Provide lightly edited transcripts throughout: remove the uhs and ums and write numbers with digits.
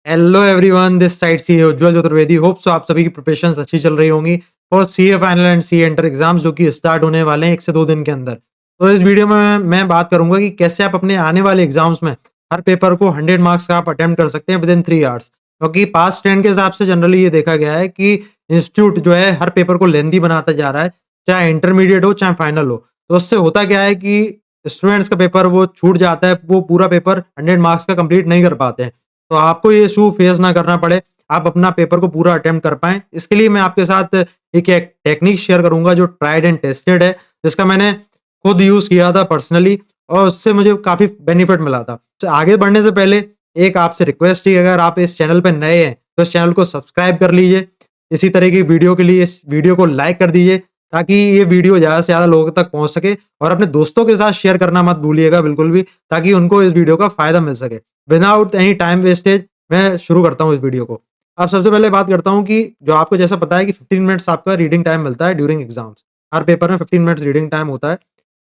Hello everyone, this side CA Ujjwal Chaturvedi. Hope so आप सभी की प्रिपरेशंस अच्छी चल रही होंगी और CA final and CA inter exams जो कि स्टार्ट होने वाले हैं 1 से 2 दिन के अंदर। तो इस वीडियो में मैं बात करूंगा कि कैसे आप अपने आने वाले एग्जाम्स में हर पेपर को 100 मार्क्स का आप अटेम्प्ट कर सकते हैं विद इन 3 आवर्स। क्योंकि पास्ट ट्रेंड के हिसाब से जनरली ये देखा गया है कि इंस्टीट्यूट जो है हर पेपर को लेंथी बनाता जा रहा है, चाहे इंटरमीडिएट हो चाहे फाइनल हो। तो उससे होता क्या है कि स्टूडेंट्स का पेपर वो छूट जाता है, वो पूरा पेपर 100 मार्क्स का कंप्लीट नहीं कर पाते हैं। तो आपको ये इश्यू फेस ना करना पड़े, आप अपना पेपर को पूरा अटेम्प्ट कर पाएँ। इसके लिए मैं आपके साथ एक टेक्निक शेयर करूँगा जो ट्राइड एंड टेस्टेड है, जिसका मैंने खुद यूज़ किया था पर्सनली और उससे मुझे काफ़ी बेनिफिट मिला था। तो आगे बढ़ने से पहले एक आपसे रिक्वेस्ट थी, अगर आप इस चैनल पे नए हैं, तो इस चैनल को सब्सक्राइब कर लीजिए। इसी तरह की वीडियो के लिए इस वीडियो को लाइक कर दीजिए, ताकि ये वीडियो ज़्यादा से ज़्यादा लोगों तक पहुँच सके और अपने दोस्तों के साथ शेयर करना मत भूलिएगा बिल्कुल भी, ताकि उनको इस वीडियो का फ़ायदा मिल सके। विदाउट एनी टाइम वेस्टेज मैं शुरू करता हूँ इस वीडियो को। अब सबसे पहले बात करता हूँ कि जो आपको जैसा पता है कि 15 मिनट्स आपका रीडिंग टाइम मिलता है ड्यूरिंग एग्ज़ाम्स। हर पेपर में 15 मिनट्स रीडिंग टाइम होता है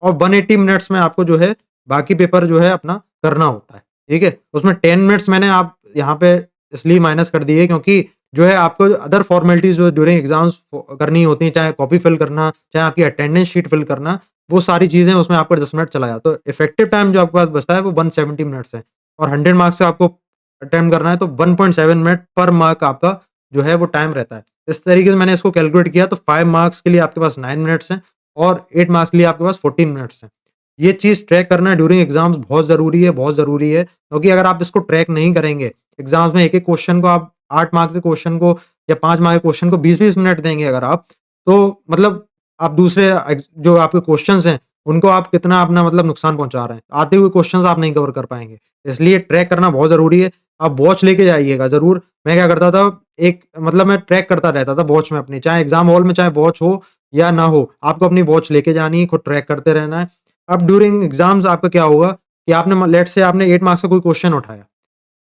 और 180 मिनट्स में आपको जो है बाकी पेपर जो है अपना करना होता है, ठीक है? उसमें 10 मिनट्स मैंने आप यहाँ पे इसलिए माइनस कर दिए क्योंकि जो है आपको अदर फॉर्मेलिटीज़ जो ड्यूरिंग एग्ज़ाम्स करनी होती हैं, चाहे कॉपी फिल करना, चाहे आपकी अटेंडेंस शीट फिल करना, वो सारी चीज़ें उसमें आपका 10 मिनट चला जाता है। तो इफेक्टिव टाइम जो आपके पास बचता है वो 170 मिनट्स है और 100 मार्क्स का आपको अटेम्प्ट करना है तो 1.7 मिनट पर मार्क आपका जो है वो टाइम रहता है। इस तरीके से मैंने इसको कैलकुलेट किया तो 5 मार्क्स के लिए आपके पास 9 मिनट्स हैं और 8 मार्क्स के लिए आपके पास 14 मिनट्स हैं। ये चीज़ ट्रैक करना ड्यूरिंग एग्ज़ाम्स बहुत ज़रूरी है, बहुत ज़रूरी है, क्योंकि अगर आप इसको ट्रैक नहीं करेंगे, एग्ज़ाम्स में एक-एक क्वेश्चन को आप 8 मार्क्स के क्वेश्चन को या 5 मार्क्स के क्वेश्चन को 20-20 मिनट देंगे अगर आप, तो मतलब आप दूसरे जो आपके क्वेश्चन्स हैं, उनको आप कितना अपना मतलब नुकसान पहुँचा रहे हैं। आते हुए क्वेश्चन्स आप नहीं कवर कर पाएँगे। इसलिए ट्रैक करना बहुत ज़रूरी है। आप वॉच लेके जाइएगा ज़रूर। मैं क्या करता था, एक मतलब मैं ट्रैक करता रहता था वॉच में अपनी, चाहे एग्ज़ाम हॉल में चाहे वॉच हो या ना हो, आपको अपनी वॉच लेके जानी है, खुद ट्रैक करते रहना है। अब ड्यूरिंग एग्ज़ाम्स आपका क्या होगा कि आपने लेट्स से आपने 8 मार्क्स का कोई क्वेश्चन उठाया,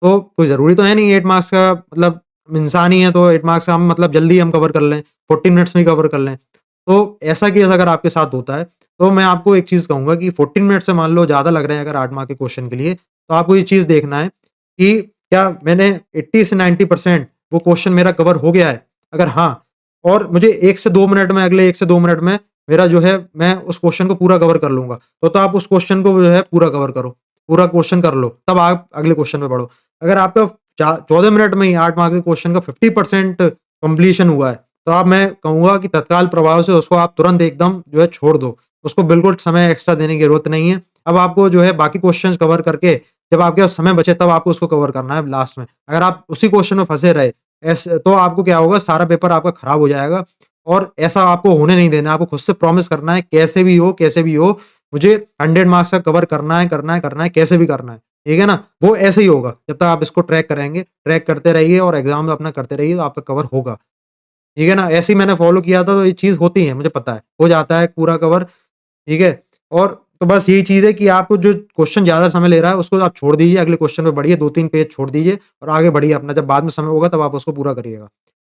तो कोई ज़रूरी तो है नहीं 8 मार्क्स का, मतलब इंसान ही है तो 8 मार्क्स का हम मतलब जल्दी हम कवर कर लें, 40 मिनट्स में ही कवर कर लें। तो ऐसा केस अगर आपके साथ होता है, तो मैं आपको एक चीज़ कहूँगा कि 14 मिनट से मान लो ज़्यादा लग रहे हैं अगर 8 मार्क के क्वेश्चन के लिए, तो आपको ये चीज़ देखना है कि क्या मैंने 80 से 90% वो क्वेश्चन मेरा कवर हो गया है? अगर हाँ, और मुझे 1 से 2 मिनट में, अगले 1 से 2 मिनट में मेरा जो है मैं उस क्वेश्चन को पूरा कवर कर लूँगा, तो आप उस क्वेश्चन को जो है पूरा कवर करो, पूरा क्वेश्चन कर लो, तब आप अगले क्वेश्चन पे बढ़ो। अगर आपका 14 मिनट में ही 8 मार्क के क्वेश्चन का 50% कंप्लीशन हुआ है, तो अब मैं कहूँगा कि तत्काल प्रभाव से उसको आप तुरंत एकदम जो है छोड़ दो। उसको बिल्कुल समय एक्स्ट्रा देने की ज़रूरत नहीं है। अब आपको जो है बाकी क्वेश्चन्स कवर करके, जब आपके पास समय बचे तब आपको उसको कवर करना है लास्ट में। अगर आप उसी क्वेश्चन में फँसे रहे, ऐसे तो आपको क्या होगा, सारा पेपर आपका खराब हो जाएगा और ऐसा आपको होने नहीं देना है। आपको खुद से प्रॉमिस करना है, कैसे भी हो, मुझे 100 मार्क्स का कवर करना है, करना है, करना है, कैसे भी करना है। ठीक है ना? वो ऐसे ही होगा, जब तक आप इसको ट्रैक करेंगे, ट्रैक करते रहिए और एग्ज़ाम अपना करते रहिए तो आपका कवर होगा। ठीक है ना? ऐसे ही मैंने फ़ॉलो किया था तो ये चीज़ होती है, मुझे पता है, हो जाता है पूरा कवर, ठीक है? और तो बस यही चीज़ है कि आपको जो क्वेश्चन ज़्यादा समय ले रहा है उसको आप छोड़ दीजिए, अगले क्वेश्चन पे बढ़िए, 2-3 पेज छोड़ दीजिए और आगे बढ़िए अपना, जब बाद में समय होगा तब आप उसको पूरा करिएगा।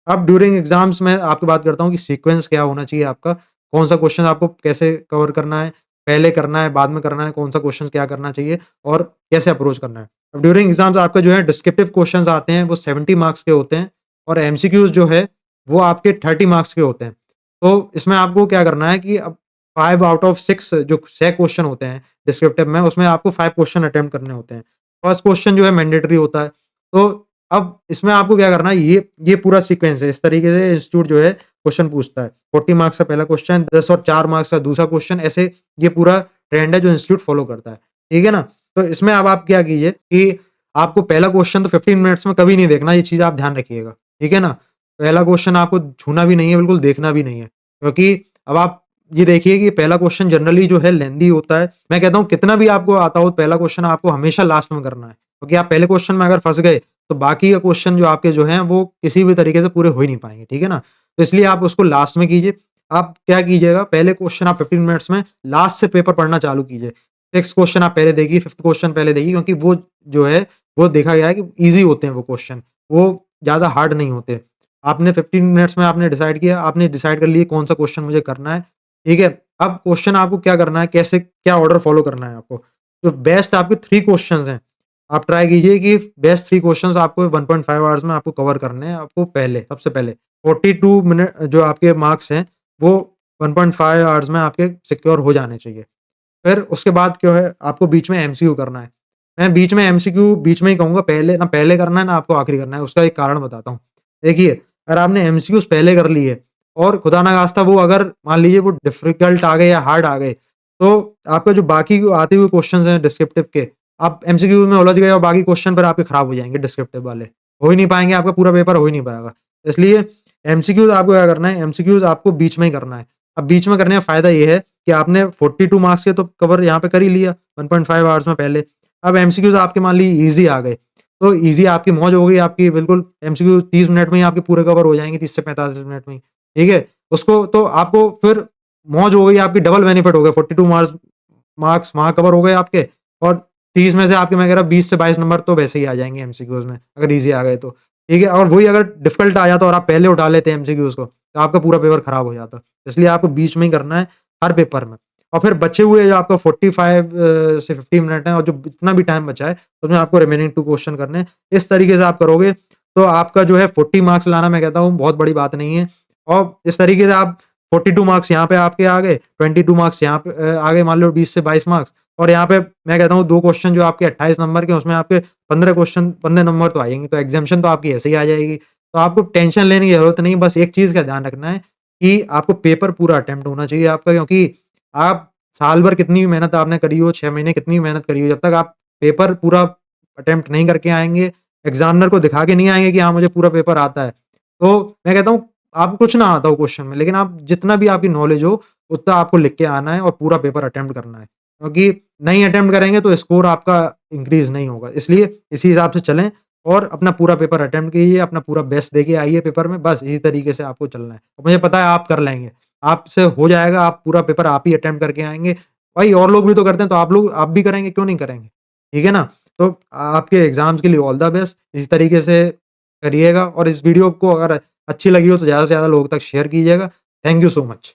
अब ड्यूरिंग एग्ज़ाम्स मैं आपकी बात करता हूँ कि सीक्वेंस क्या होना चाहिए आपका, कौन-सा क्वेश्चन आपको कैसे कवर करना है, पहले करना है, बाद में करना है, कौन-सा क्वेश्चन क्या करना चाहिए और कैसे अप्रोच करना है। अब ड्यूरिंग एग्ज़ाम्स आपका जो है डिस्क्रिप्टिव क्वेश्चन्स आते हैं, वो 70 मार्क्स के होते हैं और एमसीक्यूज़ जो है वो आपके 30 मार्क्स के होते हैं। तो इसमें आपको क्या करना है कि अब 5 आउट ऑफ 6 जो 6 क्वेश्चन होते हैं डिस्क्रिप्टिव में, उसमें आपको 5 क्वेश्चन अटेम्प्ट करने होते हैं। फर्स्ट क्वेश्चन जो है मैंडेटरी होता है। तो अब इसमें आपको क्या करना है, ये पूरा सीक्वेंस है। इस तरीके से इंस्टीट्यूट जो है क्वेश्चन पूछता है। 40 मार्क्स का पहला क्वेश्चन, 10 और 4 मार्क्स का दूसरा क्वेश्चन, ऐसे ये पूरा ट्रेंड है जो इंस्टीट्यूट फॉलो करता है। ठीक है ना? तो इसमें अब आप क्या कीजिए कि आपको पहला क्वेश्चन तो 15 मिनट्स में कभी नहीं देखना, ये चीज़ आप ध्यान रखिएगा। ठीक है ना? पहला क्वेश्चन आपको छूना भी नहीं है, बिल्कुल देखना भी नहीं है। क्योंकि अब आप ये देखिए कि पहला क्वेश्चन जनरली जो है लेंथी होता है। मैं कहता हूँ कितना भी आपको आता हो, पहला क्वेश्चन आपको हमेशा लास्ट में करना है। क्योंकि आप पहले क्वेश्चन में अगर फँस गए, तो बाकी के क्वेश्चन जो आपके जो हैं वो किसी भी तरीके से पूरे हो ही नहीं पाएँगे, ठीक है ना? तो इसलिए आप उसको लास्ट में कीजिए। आप क्या कीजिएगा, पहले क्वेश्चन आप 15 मिनट्स में लास्ट से पेपर पढ़ना चालू कीजिए। 6th क्वेश्चन आप पहले देखिए, 5th क्वेश्चन पहले देखिए, क्योंकि वो जो है वो देखा गया है कि ईज़ी होते हैं वो क्वेश्चन, वो ज़्यादा हार्ड नहीं होते। आपने 15 मिनट्स में आपने डिसाइड किया, आपने डिसाइड कर लिया कौन-सा क्वेश्चन मुझे करना है, ठीक है? अब क्वेश्चन आपको क्या करना है, कैसे क्या ऑर्डर फ़ॉलो करना है आपको। जो बेस्ट आपके 3 क्वेश्चन्स हैं, आप ट्राई कीजिए कि बेस्ट 3 क्वेश्चंस आपको 1.5 आवर्स में आपको कवर करने हैं, आपको सबसे पहले 42 मिनट जो आपके मार्क्स हैं, वो 1.5 आवर्स में आपके सिक्योर हो जाने चाहिए। फिर उसके बाद क्या है, आपको बीच में एमसीक्यू करना है। मैं बीच में एमसीक्यू बीच में ही कहूँगा, पहले ना पहले करना है ना आपको आखिरी करना है, उसका एक कारण बताता हूँ। देखिए, अगर आपने एमसीक्यूज़ पहले कर लिए और खुदा ना खास्ता वो अगर मान लीजिए वो डिफ़िकल्ट आ गए या हार्ड आ गए, तो आपका जो बाकी आते हुए क्वेश्चन्स हैं डिस्क्रिप्टिव के, आप एमसीक्यू में उलझ गए और बाकी क्वेश्चन फिर आपके खराब हो जाएँगे डिस्क्रिप्टिव वाले। हो ही नहीं पाएँगे, आपका पूरा पेपर हो ही नहीं पाएगा। इसलिए एमसीक्यूज़ आपको क्या करना है, एमसीक्यूज़ आपको बीच में ही करना है। अब बीच में करने का फ़ायदा ये है कि आपने 42 मार्क्स के तो कवर यहाँ पे कर ही लिया 1.5 आवर्स में पहले। अब एमसीक्यूज़ आपके मान लीजिए ईज़ी आ गए, तो ईज़ी आपकी मौज हो गई आपकी बिल्कुल एमसीक्यू 30 मिनट में ही आपके पूरे कवर हो जाएँगे 30 से 45 मिनट में ही, ठीक है? उसको तो आपको फिर मौज हो गई आपकी डबल बेनिफिट हो गया 42 मार्क्स मार्क्स वहाँ कवर हो गए आपके और 30 में से आपके मैं कह रहा हूँ 20 से 22 नंबर तो वैसे ही आ जाएँगे एमसीक्यूज़ में, अगर ईज़ी आ गए तो, ठीक है? और वही अगर डिफ़िकल्ट आ जाता और आप पहले उठा लेते एमसीक्यूज़ को, तो आपका पूरा पेपर खराब हो जाता। इसलिए आपको बीच में ही करना है हर पेपर में। और फिर बचे हुए जो आपका 45 से 50 मिनट है और जो जितना भी टाइम बचा है, उसमें आपको रिमेनिंग 2 क्वेश्चन करने हैं। इस तरीके से आप करोगे, तो आपका जो है 40 मार्क्स लाना मैं कहता हूँ बहुत बड़ी बात नहीं है। और इस तरीके से आप 42 मार्क्स यहाँ पे आपके आ गए, 22 मार्क्स यहाँ पे आ गए मान लो 20 से 22 मार्क्स और यहाँ पे मैं कहता हूँ 2 क्वेश्चन जो आपके 28 नंबर के उसमें आपके 15 क्वेश्चन 15 नंबर तो आएँगे, तो एग्ज़ैम्पशन तो आपकी ऐसे ही आ जाएगी। तो आपको टेंशन लेने की ज़रूरत नहीं है, बस एक चीज़ का ध्यान रखना है कि आपको पेपर पूरा अटेम्प्ट होना चाहिए आपका क्योंकि आप साल भर कितनी भी मेहनत आपने करी हो, 6 महीने कितनी भी मेहनत करी हो, जब तक आप पेपर पूरा अटेम्प्ट नहीं करके आएँगे, एग्ज़ामिनर को दिखा के नहीं आएँगे कि हाँ, मुझे पूरा पेपर आता है। तो मैं कहता हूँ आपको कुछ ना आता हो क्वेश्चन में, लेकिन आप जितना भी आपकी नॉलेज हो, उतना आपको लिख के आना है और पूरा पेपर अटेम्प्ट करना है। क्योंकि नहीं अटेम्प्ट करेंगे तो स्कोर आपका इंक्रीज़ नहीं होगा। इसलिए इसी हिसाब से चलें और अपना पूरा पेपर अटेम्प्ट कीजिए, अपना पूरा बेस्ट देके आइए पेपर में, बस इसी तरीके से आपको चलना है। और मुझे पता है आप कर लेंगे। आपसे हो जाएगा, आप पूरा पेपर आप ही अटेम्प्ट करके आएँगे। भाई और लोग भी तो करते हैं, तो आप भी करेंगे, क्यों नहीं करेंगे? ठीक है ना? तो आपके एग्ज़ाम्स के लिए ऑल द बेस्ट। इसी तरीके से करिएगा और इस वीडियो को अगर अच्छी लगी हो तो ज़्यादा से ज़्यादा लोगों तक शेयर कीजिएगा। Thank you so much.